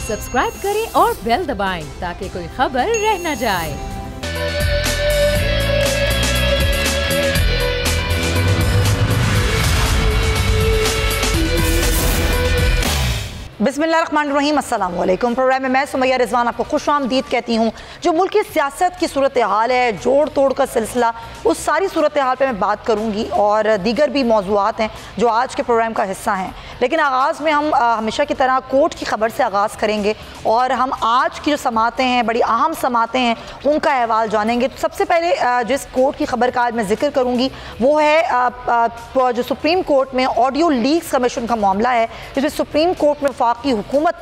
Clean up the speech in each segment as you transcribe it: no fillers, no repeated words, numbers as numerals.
Subscribe करें और bell दबाएं ताकि कोई खबर रह न जाए। बिस्मिल्लाहिर्रहमानिर्रहीम, अस्सलाम वालेकुम। प्रोग्राम में मैं सुमैया रिजवान आपको खुशामदीद कहती हूँ। जो मुल्क की सियासत की सूरत हाल है, जोड़ तोड़ का सिलसिला, उस सारी सूरत हाल पर मैं बात करूँगी और दीगर भी मौज़ूआत हैं जो आज के प्रोग्राम का हिस्सा हैं। लेकिन आगाज़ में हम हमेशा की तरह कोर्ट की ख़बर से आगाज़ करेंगे और हम आज की जो समातें हैं, बड़ी अहम समातें हैं, उनका अहवाल जानेंगे। तो सबसे पहले जिस कोर्ट की ख़बर का आज मैं जिक्र करूँगी वो है जो सुप्रीम कोर्ट में ऑडियो लीक्स कमीशन का मामला है, जिसमें सुप्रीम कोर्ट में वफाकी हुकूमत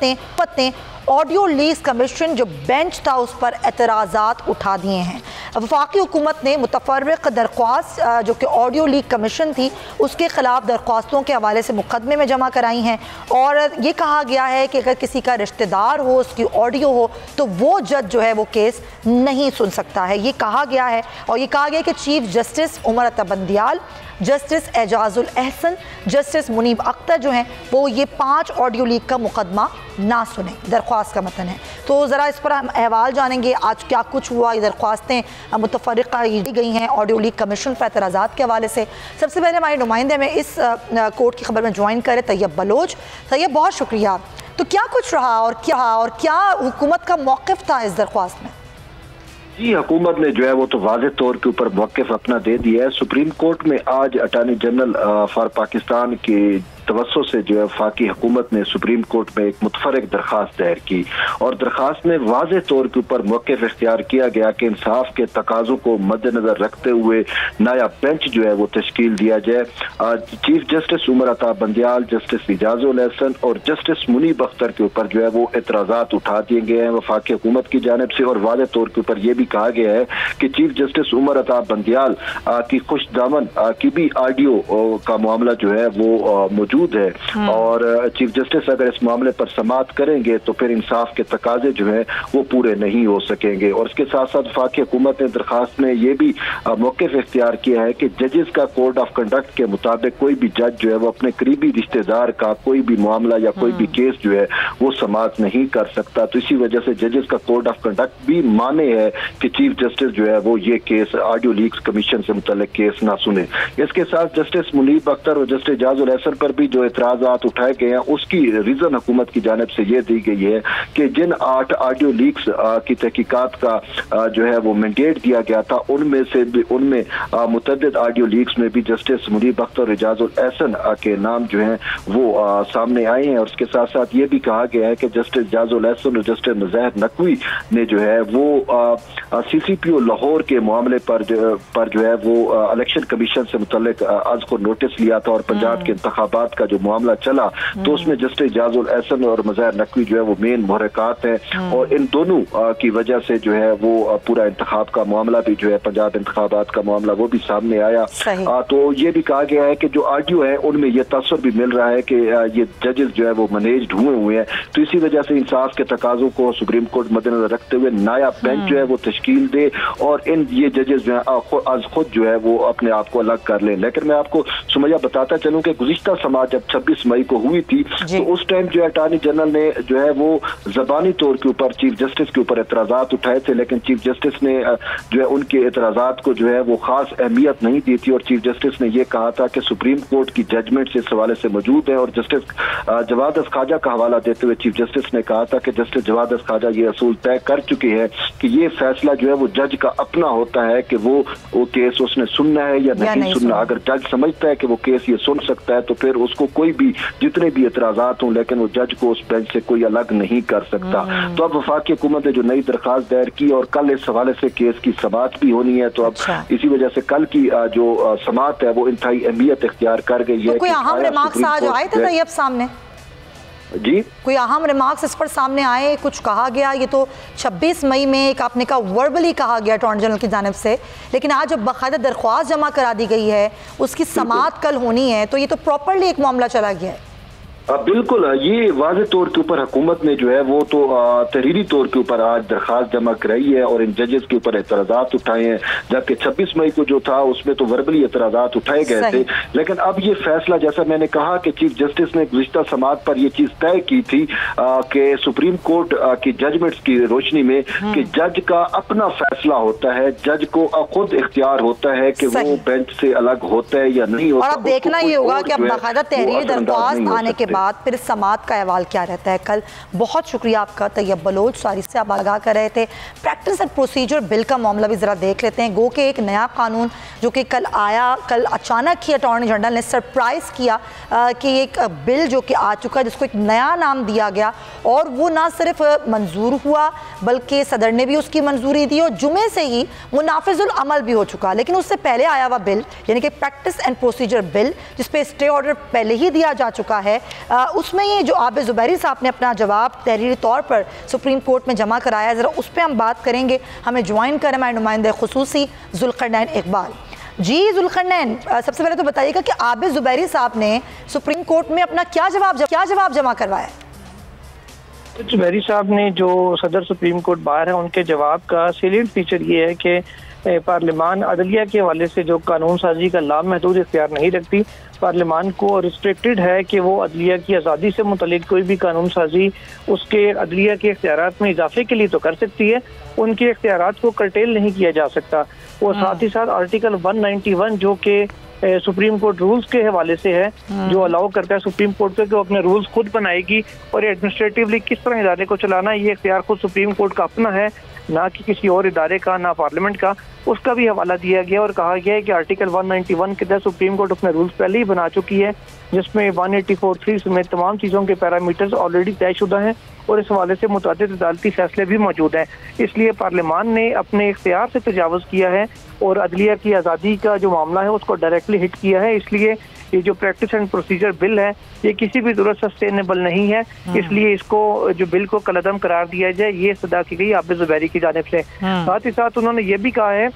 ने ऑडियो लीक्स कमीशन जो बेंच था उस पर एतराज़ात उठा दिए हैं। वफाकी हुकूमत ने मुतफर्रिक़ दरख्वास्त जो कि ऑडियो लीक कमीशन थी उसके ख़िलाफ़ दरख्वास्तों के हवाले से मुकदमे में जमा कराई हैं और ये कहा गया है कि अगर किसी का रिश्तेदार हो, उसकी ऑडियो हो, तो वो जज जो है वो केस नहीं सुन सकता है, ये कहा गया है। और ये कहा गया कि chief justice Umar Ata Bandial, justice Ejazul Ehsan, justice Munib Akhtar जो हैं वो ये 5 ऑडियो लीक का मुकदमा ना सुने। दरख्वास्त का मतन है, तो ज़रा इस पर हम अहवाल जानेंगे आज क्या कुछ हुआ। ये दरख्वास्तें मुतफर्रिक़ा की गई हैं ऑडियो लीक कमीशन पर एतराज़ात के हवाले से। सबसे पहले हमारे नुमाइंदे में इस कोर्ट की खबर में ज्वाइन करें तैयब बलोच। तैयब, बहुत शुक्रिया। तो क्या कुछ रहा और क्या हुकूमत का मौक़िफ़ था इस दरख्वास्त में? जी, हुकूमत ने जो है वो तो वाज़ेह तौर के ऊपर मौक़िफ़ अपना दे दिया है। सुप्रीम कोर्ट में आज अटॉर्नी जनरल फॉर पाकिस्तान के तवज्जो से जो है वफाकी हुकूमत ने सुप्रीम कोर्ट में एक मुतफर्रिक़ दरख्वास्त दायर की और दरख्वास्त में वाज़ेह तौर के ऊपर मौक़िफ़ इख्तियार किया गया कि इंसाफ के तकाज़ों को मद्देनज़र रखते हुए नया बेंच जो है वो तश्कील दिया जाए। Chief justice Umar Ata Bandial, justice Ejazul Ehsan और जस्टिस मुनीब अख्तर के ऊपर जो है वो एतराज़ात उठा दिए गए हैं वफाकी हुकूमत की जानिब से। और वाज़ेह तौर के ऊपर यह भी कहा गया है कि चीफ जस्टिस उमर अता बंदियाल की खुश दामन की भी ऑडियो का मामला जो है वो मौजूद है और चीफ जस्टिस अगर इस मामले पर समाअत करेंगे तो फिर इंसाफ के तकाजे जो है वो पूरे नहीं हो सकेंगे। और इसके साथ साथ वफाकी हुकूमत ने दरख्वास्त में ये भी मौक़िफ़ इख्तियार किया है कि जजेस का कोड ऑफ कंडक्ट के मुताबिक कोई भी जज जो है वो अपने करीबी रिश्तेदार का कोई भी मामला या कोई भी केस जो है वो समाअत नहीं कर सकता। तो इसी वजह से जजेस का कोड ऑफ कंडक्ट भी माने है कि चीफ जस्टिस जो है वो ये केस ऑडियो लीक्स कमीशन से मुतल्लिक केस ना सुने। इसके साथ जस्टिस मुनीब अख्तर और जस्टिस एजाजुल एहसन पर भी जो एतराज़ात उठाए गए हैं उसकी रीजन हुकूमत की जानिब से ये दी गई है कि जिन 8 ऑडियो लीक्स की तहकीकात का जो है वो मैंडेट दिया गया था उनमें मुतअद्दिद ऑडियो लीक्स में भी जस्टिस मुनीब अख्तर और एजाजुल एहसन के नाम जो हैं वो सामने आए हैं। और उसके साथ साथ ये भी कहा गया है कि जस्टिस एजाजुल एहसन और जस्टिस मुज़ाहिर नकवी ने जो है वो CCPO लाहौर के मामले पर जो है वो इलेक्शन कमीशन से मुतल्लिक आज को नोटिस लिया था और पंजाब के इंतखाबात का जो मामला चला तो उसमें जस्टिस एजाजुल एहसन और मुज़ाहिर नकवी जो है वो मेन मुहर्रिकात हैं और इन दोनों की वजह से जो है वो पूरा इंतखाब का मामला भी जो है पंजाब इंतखाबात का मामला वो भी सामने आया। तो ये भी कहा गया है कि जो ऑडियो है उनमें ये तसव्वुर भी मिल रहा है कि ये जजेस जो है वो मैनेज्ड हुए हैं। तो इसी वजह से इंसाफ के तकाजों को सुप्रीम कोर्ट मद्देनजर रखते हुए नया बेंच जो है वो तश्कील दे और ये जजेस जो है आज खुद जो है वो अपने आप को अलग कर लें। लेकिन मैं आपको सुमैया बताता चलूं कि गुज़िश्ता समाअत जब 26 मई को हुई थी तो उस टाइम जो है अटॉर्नी जनरल ने जो है वो ज़बानी तौर के ऊपर चीफ जस्टिस के ऊपर एतराज़ात उठाए थे, लेकिन चीफ जस्टिस ने जो है उनके एतराज़ात को जो है वो खास अहमियत नहीं दी थी और चीफ जस्टिस ने यह कहा था कि सुप्रीम कोर्ट की जजमेंट से इस हवाले से मौजूद है। और जस्टिस जवाद ख्वाजा का हवाला देते हुए चीफ जस्टिस ने कहा था कि जस्टिस जवाद ख्वाजा ये असूल तय कर चुके हैं कि ये फैसला जो है वो जज का अपना होता है कि वो केस उसने सुनना है या नहीं सुनना। अगर जज समझता है कि वो केस ये सुन सकता है तो फिर उसको कोई भी जितने भी एतराज़ात हों लेकिन वो जज को उस बेंच से कोई अलग नहीं कर सकता। तो अब वफाकी हुकूमत ने जो नई दरख्वास्त दायर की और कल इस हवाले से केस की समाअत भी होनी है, तो अब इसी वजह से कल की जो समाअत है वो इंतहाई अहमियत इख्तियार कर गई है। कोई अहम रिमार्क्स आज आए थे तैयब सामने? जी, कोई अहम रिमार्क्स इस पर सामने आए, कुछ कहा गया? ये तो 26 मई में एक आपने कहा वर्बली कहा गया अटॉर्नी जनरल की जानिब से, लेकिन आज जब बाकायदा दरख्वास्त जमा करा दी गई है, उसकी समाअत कल होनी है, तो ये तो प्रॉपरली एक मामला चला गया है। बिल्कुल, ये वाज़े तौर के ऊपर हुकूमत ने जो है वो तो तहरीरी तौर के ऊपर आज दरखास्त जमा कराई है और इन जजेस के ऊपर एतराज़ात उठाए हैं, जबकि 26 मई को जो था उसमें तो वर्बली एतराज़ात उठाए गए थे। लेकिन अब ये फैसला, जैसा मैंने कहा कि चीफ जस्टिस ने गुज़िश्ता समाअत पर यह चीज़ तय की थी कि सुप्रीम कोर्ट की जजमेंट्स की रोशनी में कि जज का अपना फैसला होता है, जज को खुद इख्तियार होता है कि वो बेंच से अलग होता है या नहीं होता। और अब देखना ये होगा कि अब बाकायदा तहरीर दरख्वास्त आने के बाद फिर समाअत का अहवाल क्या रहता है कल। बहुत शुक्रिया आपका तैयब बलोच, सारी से आप आगाह कर रहे थे। प्रैक्टिस एंड प्रोसीजर बिल का मामला भी ज़रा देख लेते हैं। गो के एक नया कानून जो कि कल आया, कल अचानक ही अटॉर्नी जनरल ने सरप्राइज़ किया कि एक बिल जो कि आ चुका है जिसको एक नया नाम दिया गया और वो ना सिर्फ मंजूर हुआ बल्कि सदर ने भी उसकी मंजूरी दी और जुमे से ही वो नाफिजुल अमल भी हो चुका। लेकिन उससे पहले आया हुआ बिल यानी कि प्रैक्टिस एंड प्रोसीजर बिल जिस पे स्टे ऑर्डर पहले ही दिया जा चुका है, उसमें ये जो आबिद ज़ुबैरी साहब ने अपना जवाब तहरीरी तौर पर सुप्रीम कोर्ट में जमा कराया, ज़रा उस पर हम बात करेंगे। हमें ज्वाइन करें हमारे नुमाइंदे खुसूसी ज़ुल्क़रनैन इकबाल जी। ज़ुल्क़रनैन, सबसे पहले तो बताइएगा कि आबिद ज़ुबैरी साहब ने सुप्रीम कोर्ट में अपना क्या जवाब जमा करवाया? ज़ुबैरी साहब ने जो सदर सुप्रीम कोर्ट बार है उनके जवाब का सेलिएंट फीचर ये है कि पार्लियामान अदलिया के हवाले से जो कानून साजी का लामहदूद इख्तियार नहीं रखती, पार्लियामान को रिस्ट्रिक्टेड है कि वो अदलिया की आज़ादी से मुतल्लिक कोई भी कानून साजी उसके अदलिया के इख्तियारात में इजाफे के लिए तो कर सकती है, उनके इख्तियारात को कर्टेल नहीं किया जा सकता। और साथ ही साथ आर्टिकल 191 जो कि सुप्रीम कोर्ट रूल्स के हवाले से है, जो अलाउ करता है सुप्रीम कोर्ट को कि वो अपने रूल्स खुद बनाएगी और एडमिनिस्ट्रेटिवली किस तरह इदारे को चलाना है ये इख्तियार खुद सुप्रीम कोर्ट का अपना है, ना कि किसी और इदारे का, ना पार्लियामेंट का। उसका भी हवाला दिया गया और कहा गया है कि आर्टिकल 191 के तहत सुप्रीम कोर्ट अपने रूल्स पहले ही बना चुकी है जिसमें 184(3) समेत तमाम चीज़ों के पैरामीटर्स ऑलरेडी तयशुदा हैं और इस हवाले से मुतअद्दिद अदालती फैसले भी मौजूद हैं। इसलिए पार्लियामान ने अपने इख्तियार से तजावुज़ किया है और अदलिया की आज़ादी का जो मामला है उसको डायरेक्टली हिट किया है। इसलिए ये जो प्रैक्टिस एंड प्रोसीजर बिल है ये किसी भी सूरत सस्टेनेबल नहीं है, इसलिए इसको जो बिल को कलअदम करार दिया जाए, ये सदा की गई आबिद ज़ुबैरी की जानिब से। साथ ही साथ उन्होंने ये भी कहा है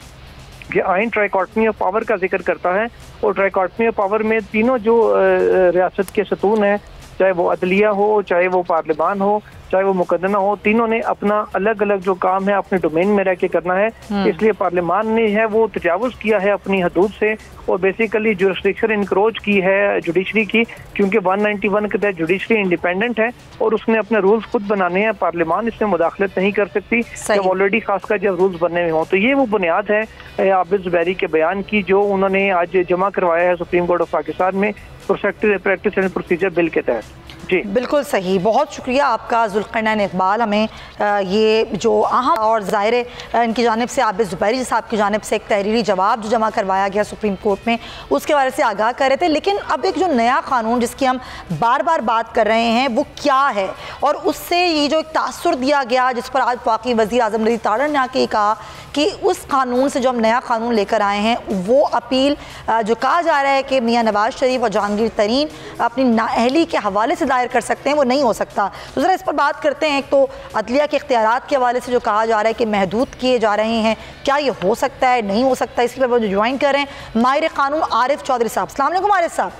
कि आइन ट्राइकॉटमी ऑफ पावर का जिक्र करता है और ट्राइकॉटमी ऑफ पावर में तीनों जो रियासत के सतून हैं, चाहे वो अदलिया हो, चाहे वो पार्लियामान हो, चाहे वो मुकदमा हो, तीनों ने अपना अलग अलग जो काम है अपने डोमेन में रह के करना है। इसलिए पार्लियामान ने है वो तजावुज़ किया है अपनी हदूद से और बेसिकली जुरिस्डिक्शन इनक्रोच की है जुडिशरी की, क्योंकि 191 के तहत जुडिशरी इंडिपेंडेंट है और उसने अपने रूल्स खुद बनाने हैं, पार्लियामान इसमें मुदाखलत नहीं कर सकती जब ऑलरेडी खासकर जब रूल्स बनने में हो। तो ये वो बुनियाद है आबिद ज़ुबैरी के बयान की जो उन्होंने आज जमा करवाया है सुप्रीम कोर्ट ऑफ पाकिस्तान में प्रैक्टिस एंड प्रोसीजर बिल के तहत। जी बिल्कुल सही, बहुत शुक्रिया आपका ज़ुल्क़रनैन इकबाल। हमें ये जो अहम और ज़ाहिर इनकी जानिब से आबिद ज़ुबैरी साहब की जानिब से एक तहरीरी जवाब जो जमा करवाया गया सुप्रीम कोर्ट में उसके बारे से आगाह कर रहे थे। लेकिन अब एक जो नया कानून जिसकी हम बार बार बात कर रहे हैं वो क्या है और उससे ये जो एक तासुर दिया गया जिस पर आज वाक़ई वज़ीर आज़म नज़ीर तारड़ ने आके कहा कि उस कानून से जो हम नया कानून लेकर आए हैं वो अपील जो कहा जा रहा है कि मियाँ नवाज शरीफ और जहांगीर तरीन अपनी नाअहली के हवाले से दायर कर सकते हैं, वो नहीं हो सकता। तो ज़रा इस पर बात करते हैं। एक तो अदलिया के इख्तियारात के हवाले से जो कहा जा रहा है कि महदूद किए जा रहे हैं, क्या ये हो सकता है, नहीं हो सकता, इसके पर जो ज्वाइन कर रहे हैं माहिर कानून आरिफ चौधरी साहब। अस्सलाम वालेकुम आरिफ साहब।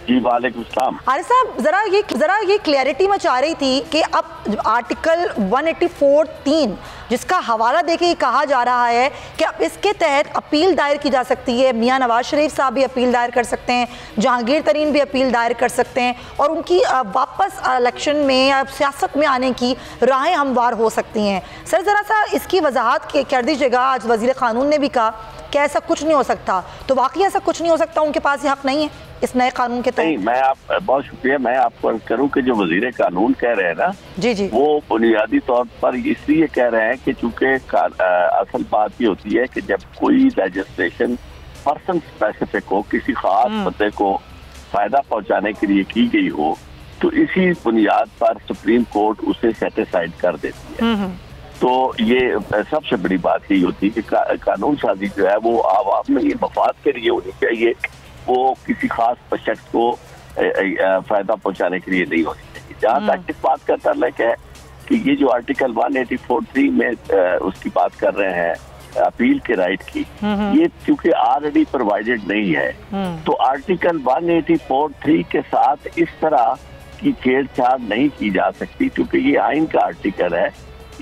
जी वालेकुम सलाम। आरिफ साहब, ज़रा ये क्लैरिटी मैं चाह रही थी कि अब आर्टिकल 184(3) जिसका हवाला देके ये कहा जा रहा है कि अब इसके तहत अपील दायर की जा सकती है, मियाँ नवाज शरीफ साहब भी अपील दायर कर सकते हैं, जहांगीर तरीन भी अपील दायर कर सकते हैं और उनकी वापस इलेक्शन में या सियासत में आने की राहें हमवार हो सकती हैं। सर ज़रा सा इसकी वजाहत कर दीजिएगा। आज वज़ीर क़ानून ने भी कहा कि ऐसा कुछ नहीं हो सकता, तो वाकई ऐसा कुछ नहीं हो सकता, उनके पास ये हक़ नहीं है इस नए कानून के तहत? नहीं, मैं बहुत शुक्रिया, मैं आपको अर्ज करूं कि जो वजीर कानून कह रहे हैं ना जी वो बुनियादी तौर पर इसलिए कह रहे हैं कि चूंकि असल बात ये होती है कि जब कोई लेजिस्लेशन पर्सन स्पेसिफिक हो, किसी खास बंदे को फायदा पहुंचाने के लिए की गई हो, तो इसी बुनियाद पर सुप्रीम कोर्ट उसे सेट असाइड कर देती है। तो ये सबसे बड़ी बात यही होती है कि कानून साजी जो है वो आवाम में ये मफाद के लिए होनी चाहिए, वो किसी खास शख्स को फायदा पहुंचाने के लिए नहीं होनी चाहिए। जहाँ तक इस बात का ताल्लुक है कि ये जो आर्टिकल 184(3) में उसकी बात कर रहे हैं अपील के राइट की, ये क्योंकि ऑलरेडी प्रोवाइडेड नहीं है, तो आर्टिकल 184(3) के साथ इस तरह इसकी छेड़छाड़ नहीं की जा सकती, क्योंकि ये आइन का आर्टिकल है।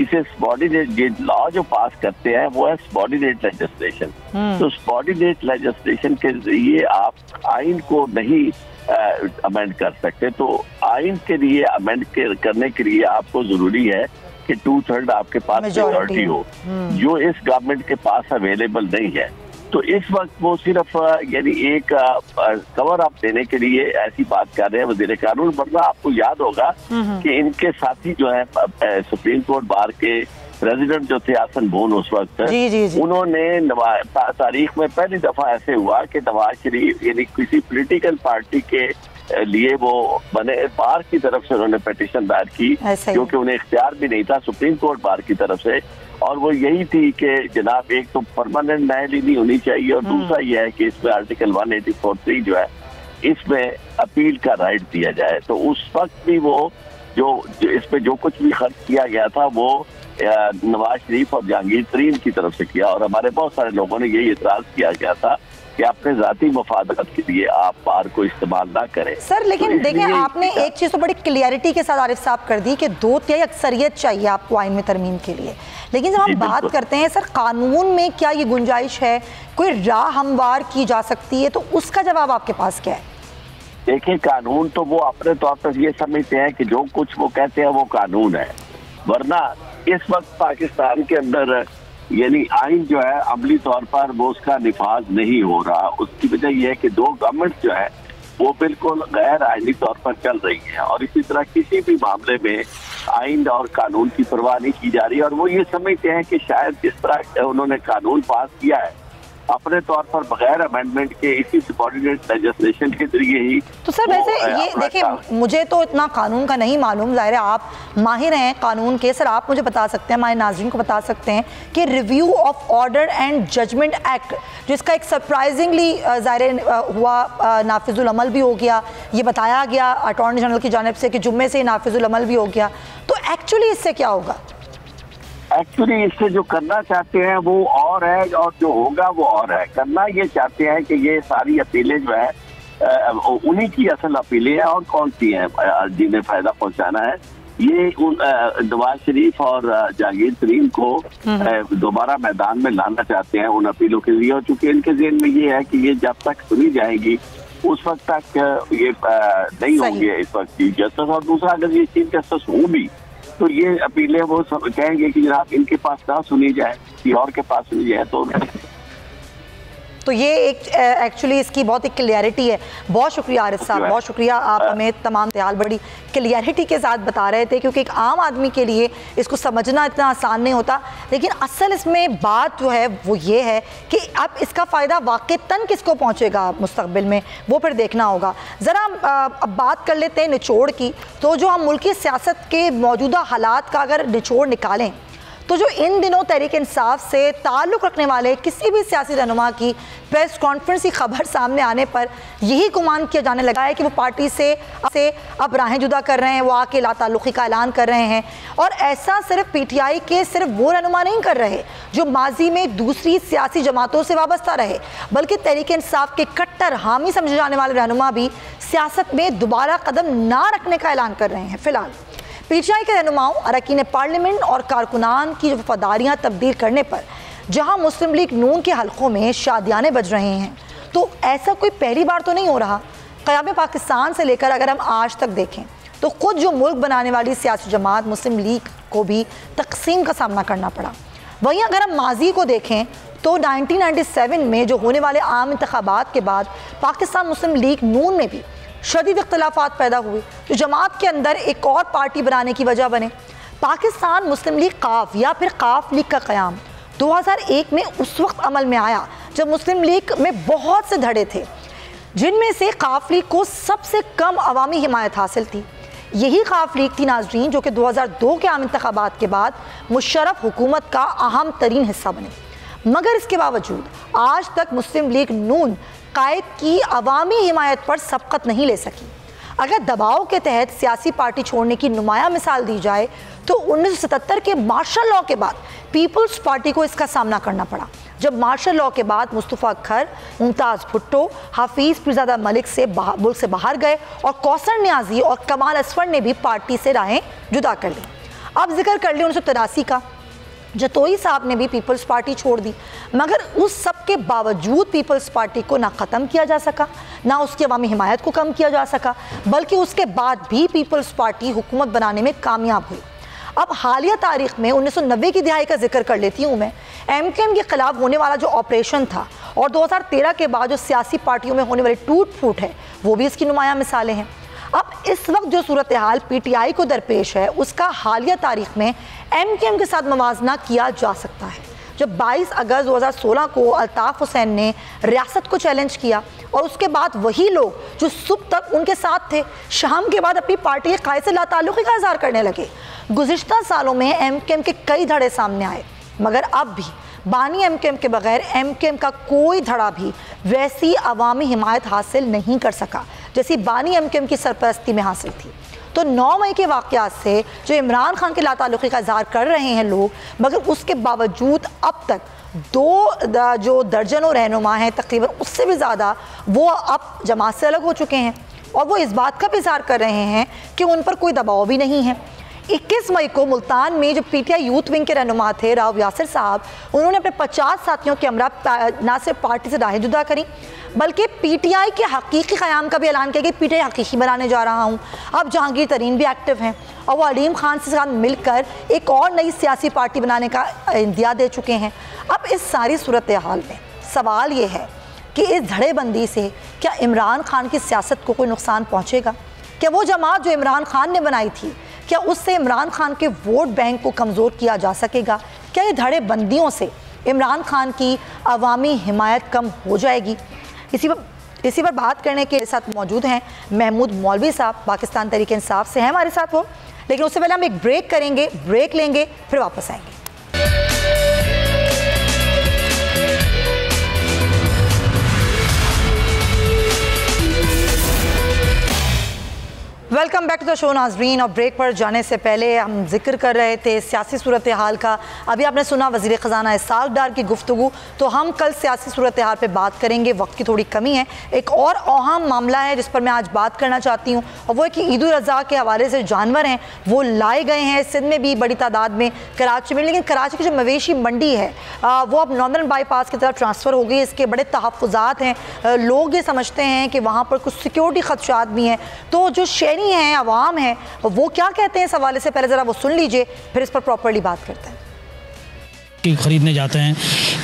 इसे सबॉर्डिनेट लॉ जो पास करते हैं वो है सबॉर्डिनेट लेजिस्लेशन। तो सबॉर्डिनेट लेजिस्लेशन के जरिए आप आइन को नहीं अमेंड कर सकते। तो आइन के लिए अमेंड करने के लिए आपको जरूरी है कि 2/3 आपके पास मेजॉरिटी हो, जो इस गवर्नमेंट के पास अवेलेबल नहीं है। तो इस वक्त वो सिर्फ यानी एक कवर अप देने के लिए ऐसी बात कर रहे हैं वजीर कानून। वरना आपको याद होगा कि इनके साथी जो है सुप्रीम कोर्ट बार के प्रेसिडेंट जो थे आसन बोन उस वक्त, उन्होंने तारीख में पहली दफा ऐसे हुआ कि नवाज शरीफ यानी किसी पॉलिटिकल पार्टी के लिए वो बने बार की तरफ से उन्होंने पिटीशन दायर की, क्योंकि उन्हें इख्तियार भी नहीं था सुप्रीम कोर्ट बार की तरफ से। और वो यही थी कि जनाब एक तो परमानेंट न्यायालय होनी चाहिए, और दूसरा ये है कि इसमें आर्टिकल 184(3) जो है इसमें अपील का राइट दिया जाए। तो उस वक्त भी वो जो इस पे जो कुछ भी खर्च किया गया था वो नवाज शरीफ और जहांगीर तरीन की तरफ से किया, और हमारे बहुत सारे लोगों ने यही इतराज किया गया था कि अपने जाती मफादत के लिए आप बार को इस्तेमाल ना करें। सर लेकिन तो देखिए आपने एक चीज़ तो बड़ी क्लियरिटी के साथ आरिफ साहब कर दी कि 2/3 अक्सरियत चाहिए आपको आइन में तरमीम के लिए। लेकिन जब हम बात करते हैं सर कानून में क्या ये गुंजाइश है, कोई राह हमवार की जा सकती है, तो उसका जवाब आपके पास क्या है? देखिए कानून तो वो अपने तौर पर ये समझते हैं कि जो कुछ वो कहते हैं वो कानून है, वरना इस वक्त पाकिस्तान के अंदर यानी आइन जो है अमली तौर पर वो उसका निफाज नहीं हो रहा। उसकी वजह यह है कि दो गवर्नमेंट जो है वो बिल्कुल गैर आइनी तौर पर चल रही है, और इसी तरह किसी भी मामले में आइन और कानून की परवाह नहीं की जा रही। और वो ये समझते हैं कि शायद जिस तरह उन्होंने कानून पास किया है अपने तौर पर बगैर अमेंडमेंट के इसी सबॉर्डिनेट लेजिस्लेशन के जरिए ही। तो सर वैसे ये देखिए मुझे तो इतना कानून का नहीं मालूम, ज़ाहिर है आप माहिर हैं कानून के। सर आप मुझे बता सकते हैं, हमारे नाज़रीन को बता सकते हैं कि review of order and judgment act जिसका एक सरप्राइजिंगली ज़ाहिर हुआ नाफिजुल अमल भी हो गया, ये बताया गया अटॉर्नी जनरल की जानिब से कि जुम्मे से नाफिजुल अमल भी हो गया, तो एक्चुअली इससे क्या होगा? एक्चुअली इससे जो करना चाहते हैं वो और है, और जो होगा वो और है। करना ये चाहते हैं कि ये सारी अपीलें जो है उन्हीं की असल अपीलें हैं, और कौन सी हैं जिन्हें फायदा पहुंचाना है। ये नवाज शरीफ और जहांगीर तरीन को दोबारा मैदान में लाना चाहते हैं उन अपीलों के लिए, और चूंकि इनके ज़हन में ये है कि ये जब तक सुनी जाएगी उस वक्त तक ये नहीं होंगे इस वक्त चीफ जस्टिस। और दूसरा अगर ये चीफ जस्टिस हो भी तो ये अपीलें वो कहेंगे कि जनाब इनके पास ना सुनी जाए, किसी और के पास सुनी जाए। तो ये एक एक्चुअली इसकी बहुत एक क्लियरिटी है। बहुत शुक्रिया आरिफ साहब, बहुत शुक्रिया, आप हमें तमाम ख्याल बड़ी क्लियरिटी के साथ बता रहे थे, क्योंकि एक आम आदमी के लिए इसको समझना इतना आसान नहीं होता। लेकिन असल इसमें बात जो है वो ये है कि अब इसका फ़ायदा वाक़तन किसको पहुँचेगा मुस्तक़बिल में, वो फिर देखना होगा। ज़रा अब बात कर लेते हैं निचोड़ की। तो जो हम मुल्की सियासत के मौजूदा हालात का अगर निचोड़ निकालें तो जो इन दिनों तहरीक इंसाफ से ताल्लुक़ रखने वाले किसी भी सियासी रहनुमा की प्रेस कॉन्फ्रेंस की खबर सामने आने पर यही गुमान किया जाने लगा है कि वो पार्टी से अब राहें जुदा कर रहे हैं, वो आके लाताल्लुक़ी का ऐलान कर रहे हैं। और ऐसा सिर्फ PTI के सिर्फ वो रहनुमा नहीं कर रहे जो माजी में दूसरी सियासी जमातों से वाबस्ता रहे, बल्कि तहरीक इंसाफ के कट्टर हामी समझे जाने वाले रहनुमा भी सियासत में दोबारा कदम ना रखने का ऐलान कर रहे हैं। फ़िलहाल PTI के रहनुमाओं, अरकान पार्लियामेंट और कारकुनान की वफादारियाँ तब्दील करने पर जहाँ मुस्लिम लीग नून के हलकों में शादियाने बज रहे हैं, तो ऐसा कोई पहली बार तो नहीं हो रहा। क़याम पाकिस्तान से लेकर अगर हम आज तक देखें तो खुद जो मुल्क बनाने वाली सियासी जमात मुस्लिम लीग को भी तकसीम का सामना करना पड़ा। वहीं अगर हम माजी को देखें तो 1997 में जो होने वाले आम इंतखाबात के बाद पाकिस्तान मुस्लिम लीग नून में भी शदीद इख्तलाफात पैदा हुए, जो जमात के अंदर एक और पार्टी बनाने की वजह बने। पाकिस्तान मुस्लिम लीग काफ या फिर काफ लीग का क़याम 2001 में उस वक्त अमल में आया जब मुस्लिम लीग में बहुत से धड़े थे, जिनमें से काफ लीग को सबसे कम अवामी हिमायत हासिल थी। यही काफ लीग थी नाजरीन जो कि 2002 के आम इंतखाबात के बाद मुशर्रफ हुकूमत का अहम तरीन हिस्सा बने। मगर इसके बावजूद आज तक मुस्लिम लीग नून कायद की अवामी हिमायत पर सबकत नहीं ले सकी। अगर दबाव के तहत सियासी पार्टी छोड़ने की नुमाया मिसाल दी जाए तो 1977 के मार्शल लॉ के बाद पीपल्स पार्टी को इसका सामना करना पड़ा, जब मार्शल लॉ के बाद मुस्तफ़ा अख्तर, मुमताज़ भुट्टो, हाफिज़ पीरज़ादा मलिक से मुल्क से बाहर गए और कौसर नियाज़ी और कमाल असफर ने भी पार्टी से राहें जुदा कर ली। अब जिक्र कर लिया 1983 का, जतोई साहब ने भी पीपल्स पार्टी छोड़ दी, मगर उस सब के बावजूद पीपल्स पार्टी को ना ख़त्म किया जा सका, ना उसकी अवामी हिमायत को कम किया जा सका, बल्कि उसके बाद भी पीपल्स पार्टी हुकूमत बनाने में कामयाब हुई। अब हालिया तारीख में 1990 की दिहाई का जिक्र कर लेती हूँ मैं। MKM के ख़िलाफ़ होने वाला जो ऑपरेशन था और 2013 के बाद जो सियासी पार्टियों में होने वाली टूट फूट है, वो भी इसकी नुमाया मिसालें हैं। अब इस वक्त जो सूरत हाल PTI को दरपेश है, उसका हालिया तारीख में MKM के साथ मवाजना किया जा सकता है। जब 22 अगस्त 2016 को अल्ताफ़ हुसैन ने रियासत को चैलेंज किया और उसके बाद वही लोग जो सुबह तक उनके साथ थे, शाम के बाद अपनी पार्टी के कायद से लाताल्लुक़ी का इज़हार करने लगे। गुज़िश्ता सालों में MKM के कई धड़े सामने आए, मगर अब भी बानी MKM के बगैर MKM का कोई धड़ा भी वैसी अवामी हिमायत हासिल नहीं कर सका जैसी बानी MKM की सरपरस्ती में हासिल थी। तो 9 मई के वाक़यात से जो इमरान खान के लाताल्लुक़ी का इज़हार कर रहे हैं लोग, मगर उसके बावजूद अब तक जो दर्जनों रहनुमा हैं, तकरीबन उससे भी ज़्यादा, वो अब जमात से अलग हो चुके हैं और वो इस बात का भी इज़हार कर रहे हैं कि उन पर कोई दबाव भी नहीं है। 21 मई को मुल्तान में जो PTI यूथ विंग के रहनुमा थे राव यासिर साहब, उन्होंने अपने 50 साथियों के हमरा ना सिर्फ पार्टी से राहें जुदा करी, बल्कि PTI के हकीकी क़याम का भी ऐलान किया कि PTI हकीकी बनाने जा रहा हूँ। अब जहांगीर तरीन भी एक्टिव हैं और वो अलीम खान से साथ मिलकर एक और नई सियासी पार्टी बनाने का इंदिया दे चुके हैं। अब इस सारी सूरत हाल में सवाल ये है कि इस धड़ेबंदी से क्या इमरान खान की सियासत को कोई नुकसान पहुँचेगा? क्या वो जमात जो इमरान खान ने बनाई थी, क्या उससे इमरान खान के वोट बैंक को कमज़ोर किया जा सकेगा? क्या ये धड़ेबंदियों से इमरान खान की अवामी हिमायत कम हो जाएगी? इसी पर बात करने के साथ मौजूद हैं महमूद मौलवी साहब, पाकिस्तान तहरीक इंसाफ से हैं हमारे साथ वो। लेकिन उससे पहले हम एक ब्रेक लेंगे, फिर वापस आएंगे। Welcome back to the show नाजरीन। और ब्रेक पर जाने से पहले हम जिक्र कर रहे थे सियासी सूरत हाल का। अभी आपने सुना वज़ीर ख़ज़ाना इसहाक़ डार की गुफ्तगू, तो हम कल सियासी सूरत हाल पर बात करेंगे, वक्त की थोड़ी कमी है। एक और अहम मामला है जिस पर मैं आज बात करना चाहती हूँ, और वो है कि ईद उल अज़हा के हवाले से जानवर हैं वो लाए गए हैं सिंध में भी बड़ी तादाद में, कराची में। लेकिन कराची की जो मवेशी मंडी है वो अब नॉर्दर्न बाईपास की तरफ ट्रांसफ़र हो गई। इसके बड़े तहफ़्फ़ुज़ात हैं, लोग ये समझते हैं कि वहाँ पर कुछ सिक्योरिटी ख़दशात भी हैं। तो जो शहरी हैं, अवाम है, वो क्या कहते हैं इस हवाले से, पहले ज़रा वो सुन लीजिए, फिर इस पर प्रॉपर्ली बात करते हैं। ख़रीदने जाते हैं,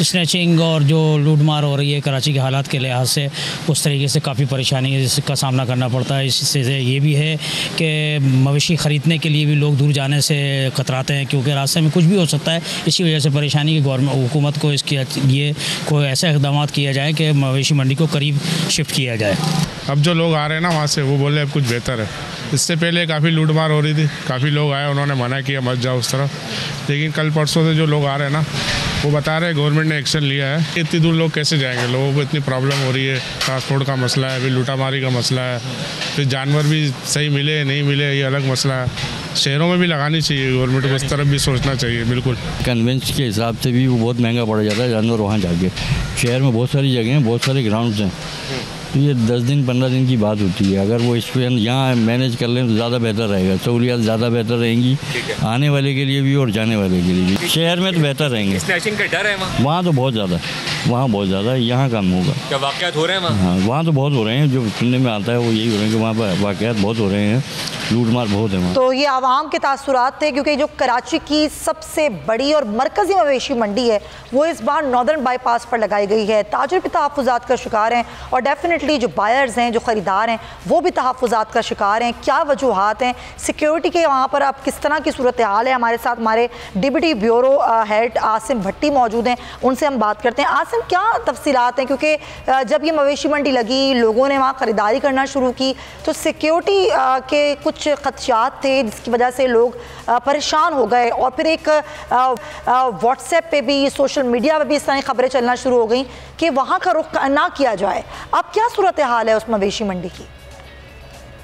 स्नैचिंग और जो लूटमार हो रही है कराची के हालात के लिहाज से, उस तरीके से काफ़ी परेशानी का सामना करना पड़ता है। इससे ये भी है कि मवेशी ख़रीदने के लिए भी लोग दूर जाने से कतराते हैं, क्योंकि रास्ते में कुछ भी हो सकता है। इसी वजह से परेशानी की गवर्नमेंट हुकूमत को इसके लिए कोई ऐसा इक़दाम किया जाए कि मवेशी मंडी को करीब शिफ्ट किया जाए। अब जो लोग आ रहे हैं ना वहाँ से, वो बोले अब कुछ बेहतर है। इससे पहले काफ़ी लूटमार हो रही थी, काफ़ी लोग आए, उन्होंने मना किया मत जाओ उस तरफ। लेकिन कल परसों से जो लोग आ रहे हैं ना, वो बता रहे हैं गवर्नमेंट ने एक्शन लिया है। इतनी दूर लोग कैसे जाएंगे, लोगों को इतनी प्रॉब्लम हो रही है, ट्रांसपोर्ट का मसला है, फिर लूटामारी का मसला है, फिर जानवर भी सही मिले नहीं मिले, ये अलग मसला है। शहरों में भी लगानी चाहिए गवर्नमेंट को, इस तरफ भी सोचना चाहिए। बिल्कुल कन्वेंस के हिसाब से भी वो बहुत महंगा पड़ जाता है जानवर वहाँ जाके। शहर में बहुत सारी जगह हैं, बहुत सारे ग्राउंड्स हैं, तो ये 10 दिन 15 दिन की बात होती है। अगर वो इस पर यहाँ मैनेज कर लें तो ज़्यादा बेहतर रहेगा, सहूलियात ज़्यादा बेहतर रहेंगी आने वाले के लिए भी और जाने वाले के लिए भी। शहर में तो बेहतर रहेंगे। स्नैचिंग का डर है वहाँ तो बहुत ज़्यादा, वहाँ बहुत ज़्यादा है, यहाँ कम होगा। क्या वाक़यात हो रहे हैं वहाँ? हाँ, वहाँ तो बहुत हो रहे हैं, जो सुनने में आता है वो यही हो रहे हैं कि वहाँ पर वाक़यात बहुत हो रहे हैं, लूटमार बहुत है वहाँ। तो ये आवाम के तासुरात थे, क्योंकि जो कराची की सबसे बड़ी और मरकज़ी मवेशी मंडी है वो इस बार नॉर्दर्न बाईपास पर लगाई गई है। ताजिर भी तहफ़्फ़ुज़ात का शिकार हैं और डेफिनेटली जो बायर्स हैं, जो ख़रीदार हैं, वो भी तहफ़्फ़ुज़ात का शिकार हैं। क्या वजूहात हैं सिक्योरिटी के, वहाँ पर अब किस तरह की सूरत हाल है? हमारे साथ हमारे डिप्टी ब्यूरो हेड आसिम भट्टी मौजूद हैं, उनसे हम बात करते हैं। आसिम, क्या तफसीलात हैं? क्योंकि जब ये मवेशी मंडी लगी, लोगों ने वहाँ ख़रीदारी करना शुरू की, तो सिक्योरिटी के कुछ खदशात थे जिसकी वजह से लोग परेशान हो गए, और फिर एक व्हाट्सएप पे भी, सोशल मीडिया पे भी इस तरह खबरें चलना शुरू हो गई कि वहाँ का रुख ना किया जाए। अब क्या सूरत हाल है उस मवेशी मंडी की?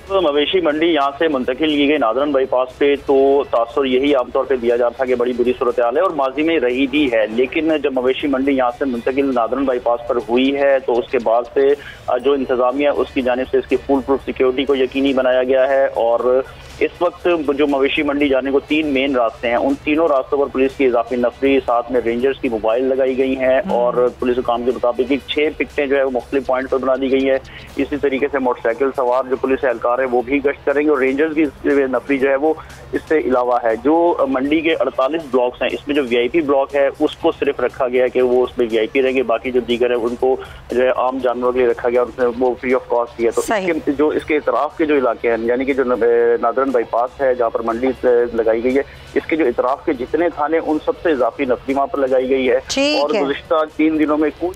तो मवेशी मंडी यहाँ से मुंतकिल की गई नादरन बाईपास पे, तो तासुर यही आमतौर पे दिया जाता था कि बड़ी बुरी सूरत हाल है और माजी में रही भी है। लेकिन जब मवेशी मंडी यहाँ से मुंतकिल नादरन बाईपास पर हुई है तो उसके बाद से जो इंतजामिया उसकी जानिब से इसकी फुल प्रूफ सिक्योरिटी को यकीनी बनाया गया है। और इस वक्त जो मवेशी मंडी जाने को 3 मेन रास्ते हैं, उन तीनों रास्तों पर पुलिस की इजाफी नफरी, साथ में रेंजर्स की मोबाइल लगाई गई हैं और पुलिस काम के मुताबिक 6 पिकटें जो है वो मुख्तलिफ पॉइंट पर बना दी गई है। इसी तरीके से मोटरसाइकिल सवार जो पुलिस एहलकार है वो भी गश्त करेंगे और रेंजर्स की नफरी जो है वो इससे अलावा है। जो मंडी के 48 ब्लॉक्स हैं, इसमें जो VIP ब्लॉक है उसको सिर्फ रखा गया कि वो उसमें VIP रहेंगे, बाकी जो दीगर है उनको जो है आम जानवरों के लिए रखा गया और उसमें वो फ्री ऑफ कॉस्ट दिया। तो जो इसके इतराफ के जो इलाके हैं, यानी कि जो नादरन बाईपास है जहाँ पर मंडी लगाई गई है, इसके जो इतराफ के जितने थाने उन सबसे इजाफी नफरी वहाँ पर लगाई गई है। और गुज़िश्ता 3 दिनों में कोई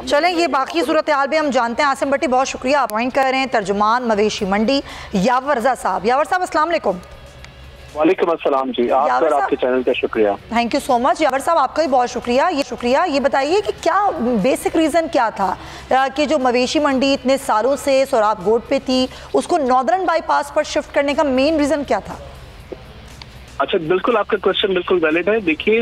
चलें ये बाकी सूरत हाल भी हम जानते हैं। आसिम भट्टी बहुत शुक्रिया, आप ज्वाइन कर रहे हैं तर्जुमान मवेशी मंडी यावर रज़ा साहब। यावर साहब अस्सलाम वालेकुम। वालेकुम अस्सलाम जी, आपका और आपके चैनल का शुक्रिया। Thank you so much. Yawar साहब आपका भी बहुत शुक्रिया। ये बताइए कि क्या बेसिक रीज़न क्या था कि जो मवेशी मंडी इतने सालों से सोराब गोड पे थी उसको नॉर्दर्न बाईपास पर शिफ्ट करने का मेन रीज़न क्या था? अच्छा, बिल्कुल आपका क्वेश्चन बिल्कुल वैलिड है। देखिए,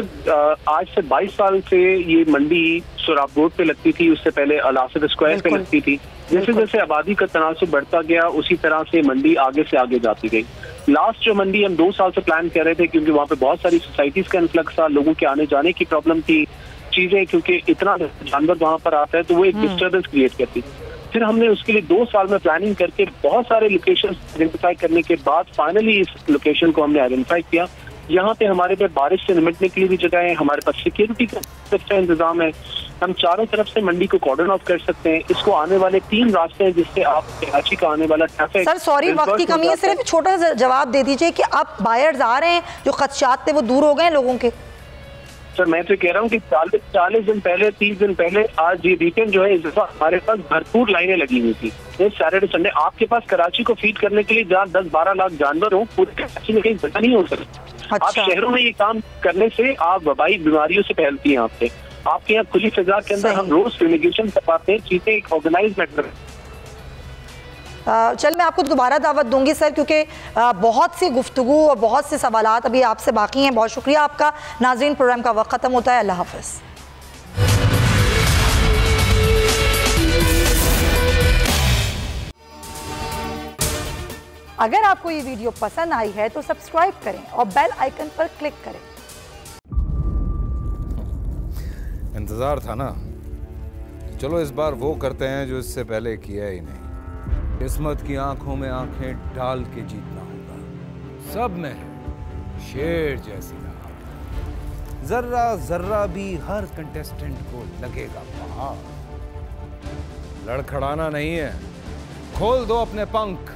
आज से 22 साल से ये मंडी सोराब रोड पे लगती थी, उससे पहले अलासिफ स्क्वायर पे लगती थी। जैसे जैसे आबादी का तनासुब बढ़ता गया उसी तरह से मंडी आगे से आगे जाती गई। लास्ट जो मंडी हम 2 साल से प्लान कर रहे थे, क्योंकि वहाँ पे बहुत सारी सोसाइटीज का इन्फ्लक्स था, लोगों के आने जाने की प्रॉब्लम थी, चीजें क्योंकि इतना जानवर वहाँ पर आता है तो वो एक डिस्टर्बेंस क्रिएट करती। फिर हमने उसके लिए 2 साल में प्लानिंग करके बहुत सारे लोकेशन आइडेंटिफाई करने के बाद फाइनली इस लोकेशन को हमने आइडेंटिफाई किया। यहाँ पे हमारे पे बारिश से निपटने के लिए भी जगह है, हमारे पास सिक्योरिटी का अच्छा इंतजाम है, हम चारों तरफ से मंडी को कॉर्डन ऑफ कर सकते हैं। इसको आने वाले 3 रास्ते हैं जिससे आप कराची का आने वाला ट्रैफिक। सर सॉरी, वक्त की कमी है, सिर्फ छोटा सा जवाब दे दीजिए कि अब बायर्स आ रहे हैं, जो खदशात थे वो दूर हो गए हैं लोगों के। सर मैं तो कह रहा हूँ कि 40 दिन पहले, 30 दिन पहले, आज ये वीकेंड जो है इस दफा हमारे पास भरपूर लाइनें लगी हुई थी। सैटरडे संडे आपके पास कराची को फीड करने के लिए जहाँ 10-12 लाख जानवर हो, पूरे कराची में कहीं जगह नहीं हो सकती। अच्छा। आप शहरों में ये काम करने से आप वबाई बीमारियों से फैलती हैं आपसे। आपके यहाँ खुली फिजा के अंदर हम रोज फ्यूमिगेशन करवाते हैं, चीजें एक ऑर्गेनाइज मैटर। चल मैं आपको दोबारा दावत दूंगी सर, क्योंकि बहुत सी गुफ्तगू और बहुत से सवालात अभी आपसे बाकी हैं। बहुत शुक्रिया आपका। नाज़रीन, प्रोग्राम का वक्त ख़त्म होता है। अल्लाह हाफ़िज़। अगर आपको ये वीडियो पसंद आई है तो सब्सक्राइब करें और बेल आइकन पर क्लिक करें। इंतजार था ना, चलो इस बार वो करते हैं जो इससे पहले किया ही नहीं। किस्मत की आंखों में आंखें डाल के जीतना होगा। सब में शेर जैसी राह, जर्रा जर्रा भी हर कंटेस्टेंट को लगेगा पहाड़। लड़खड़ाना नहीं है, खोल दो अपने पंख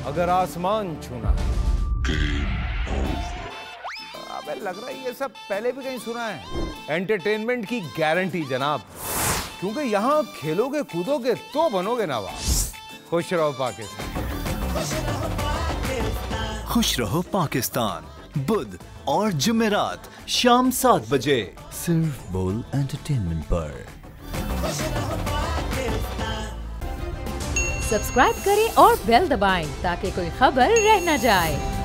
अगर आसमान छूना। अबे लग रहा है ये सब पहले भी कहीं सुना है। एंटरटेनमेंट की गारंटी जनाब, क्योंकि यहाँ खेलोगे कूदोगे तो बनोगे नवाब। खुश रहो पाकिस्तान। खुश रहो पाकिस्तान, बुध और जुमेरात शाम 7 बजे सिर्फ बोल एंटरटेनमेंट पर। सब्सक्राइब करें और बेल दबाएं ताकि कोई खबर रह न जाए।